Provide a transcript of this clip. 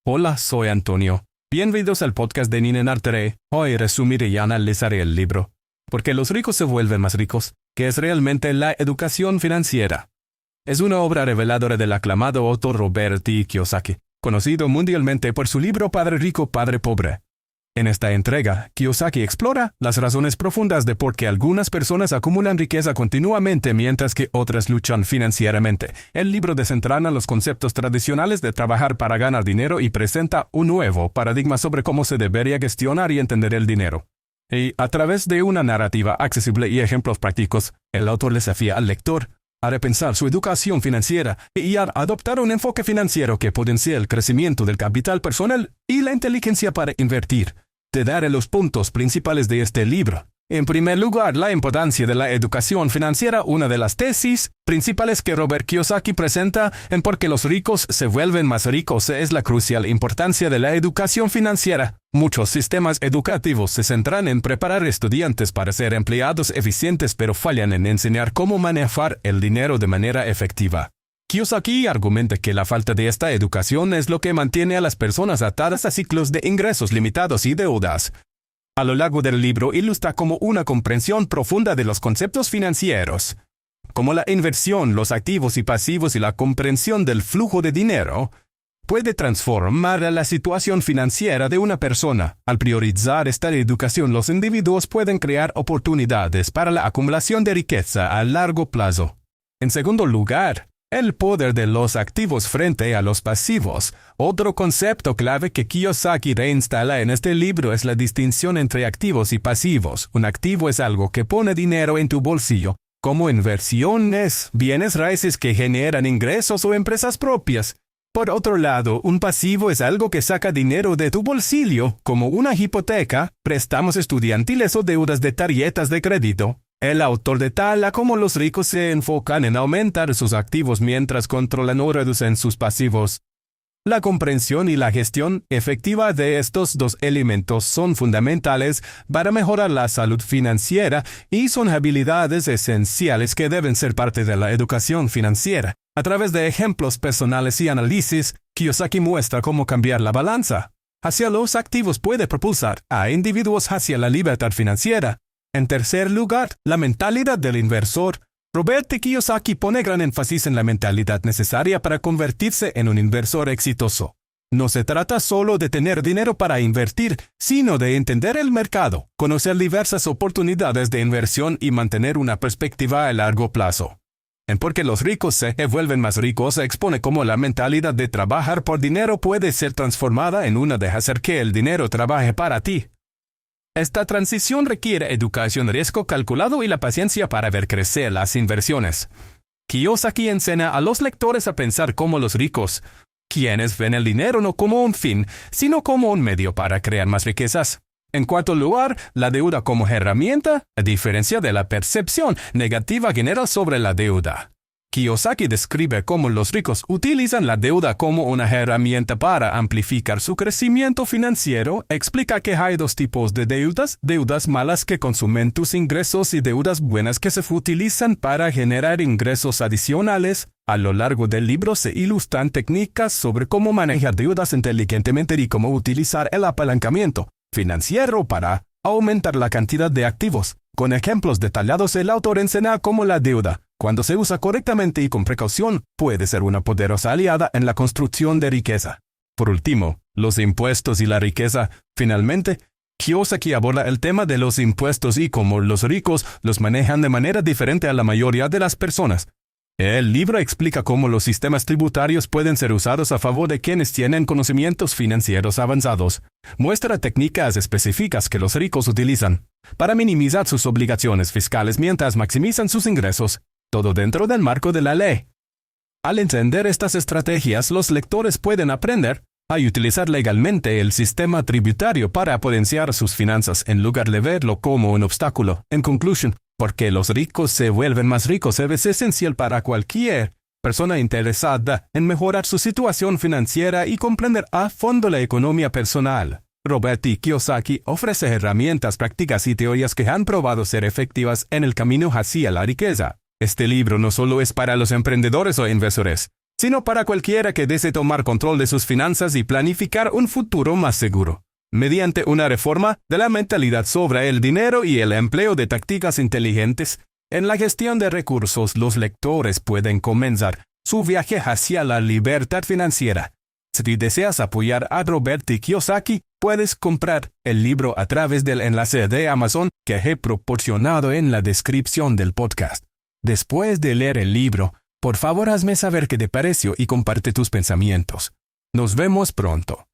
Hola, soy Antonio. Bienvenidos al podcast de Ninen Artere. Hoy resumiré y analizaré el libro ¿Por qué los ricos se vuelven más ricos?, que es realmente la educación financiera. Es una obra reveladora del aclamado autor Robert T. Kiyosaki, conocido mundialmente por su libro Padre Rico, Padre Pobre. En esta entrega, Kiyosaki explora las razones profundas de por qué algunas personas acumulan riqueza continuamente mientras que otras luchan financieramente. El libro desentraña los conceptos tradicionales de trabajar para ganar dinero y presenta un nuevo paradigma sobre cómo se debería gestionar y entender el dinero. Y a través de una narrativa accesible y ejemplos prácticos, el autor desafía al lector a repensar su educación financiera y a adoptar un enfoque financiero que potencie el crecimiento del capital personal y la inteligencia para invertir. Te daré los puntos principales de este libro. En primer lugar, la importancia de la educación financiera, una de las tesis principales que Robert Kiyosaki presenta en por qué los ricos se vuelven más ricos es la crucial importancia de la educación financiera. Muchos sistemas educativos se centran en preparar estudiantes para ser empleados eficientes, pero fallan en enseñar cómo manejar el dinero de manera efectiva. Kiyosaki argumenta que la falta de esta educación es lo que mantiene a las personas atadas a ciclos de ingresos limitados y deudas. A lo largo del libro ilustra como una comprensión profunda de los conceptos financieros, como la inversión, los activos y pasivos y la comprensión del flujo de dinero, puede transformar la situación financiera de una persona. Al priorizar esta educación, los individuos pueden crear oportunidades para la acumulación de riqueza a largo plazo. En segundo lugar, el poder de los activos frente a los pasivos. Otro concepto clave que Kiyosaki reinstala en este libro es la distinción entre activos y pasivos. Un activo es algo que pone dinero en tu bolsillo, como inversiones, bienes raíces que generan ingresos o empresas propias. Por otro lado, un pasivo es algo que saca dinero de tu bolsillo, como una hipoteca, préstamos estudiantiles o deudas de tarjetas de crédito. El autor detalla cómo los ricos se enfocan en aumentar sus activos mientras controlan o reducen sus pasivos. La comprensión y la gestión efectiva de estos dos elementos son fundamentales para mejorar la salud financiera y son habilidades esenciales que deben ser parte de la educación financiera. A través de ejemplos personales y análisis, Kiyosaki muestra cómo cambiar la balanza hacia los activos puede propulsar a individuos hacia la libertad financiera. En tercer lugar, la mentalidad del inversor. Robert T. Kiyosaki pone gran énfasis en la mentalidad necesaria para convertirse en un inversor exitoso. No se trata solo de tener dinero para invertir, sino de entender el mercado, conocer diversas oportunidades de inversión y mantener una perspectiva a largo plazo. En Por qué los ricos se vuelven más ricos se expone cómo la mentalidad de trabajar por dinero puede ser transformada en una de hacer que el dinero trabaje para ti. Esta transición requiere educación, riesgo calculado y la paciencia para ver crecer las inversiones. Kiyosaki enseña a los lectores a pensar como los ricos, quienes ven el dinero no como un fin, sino como un medio para crear más riquezas. En cuarto lugar, la deuda como herramienta, a diferencia de la percepción negativa general sobre la deuda. Kiyosaki describe cómo los ricos utilizan la deuda como una herramienta para amplificar su crecimiento financiero. Explica que hay dos tipos de deudas: deudas malas que consumen tus ingresos y deudas buenas que se utilizan para generar ingresos adicionales. A lo largo del libro se ilustran técnicas sobre cómo manejar deudas inteligentemente y cómo utilizar el apalancamiento financiero para aumentar la cantidad de activos. Con ejemplos detallados, el autor enseña cómo la deuda, cuando se usa correctamente y con precaución, puede ser una poderosa aliada en la construcción de riqueza. Por último, los impuestos y la riqueza. Finalmente, Kiyosaki aborda el tema de los impuestos y cómo los ricos los manejan de manera diferente a la mayoría de las personas. El libro explica cómo los sistemas tributarios pueden ser usados a favor de quienes tienen conocimientos financieros avanzados. Muestra técnicas específicas que los ricos utilizan para minimizar sus obligaciones fiscales mientras maximizan sus ingresos, todo dentro del marco de la ley. Al entender estas estrategias, los lectores pueden aprender a utilizar legalmente el sistema tributario para potenciar sus finanzas en lugar de verlo como un obstáculo. En conclusión, porque los ricos se vuelven más ricos es esencial para cualquier persona interesada en mejorar su situación financiera y comprender a fondo la economía personal. Robert T. Kiyosaki ofrece herramientas prácticas y teorías que han probado ser efectivas en el camino hacia la riqueza. Este libro no solo es para los emprendedores o inversores, sino para cualquiera que desee tomar control de sus finanzas y planificar un futuro más seguro. Mediante una reforma de la mentalidad sobre el dinero y el empleo de tácticas inteligentes en la gestión de recursos, los lectores pueden comenzar su viaje hacia la libertad financiera. Si deseas apoyar a Robert T. Kiyosaki, puedes comprar el libro a través del enlace de Amazon que he proporcionado en la descripción del podcast. Después de leer el libro, por favor hazme saber qué te pareció y comparte tus pensamientos. Nos vemos pronto.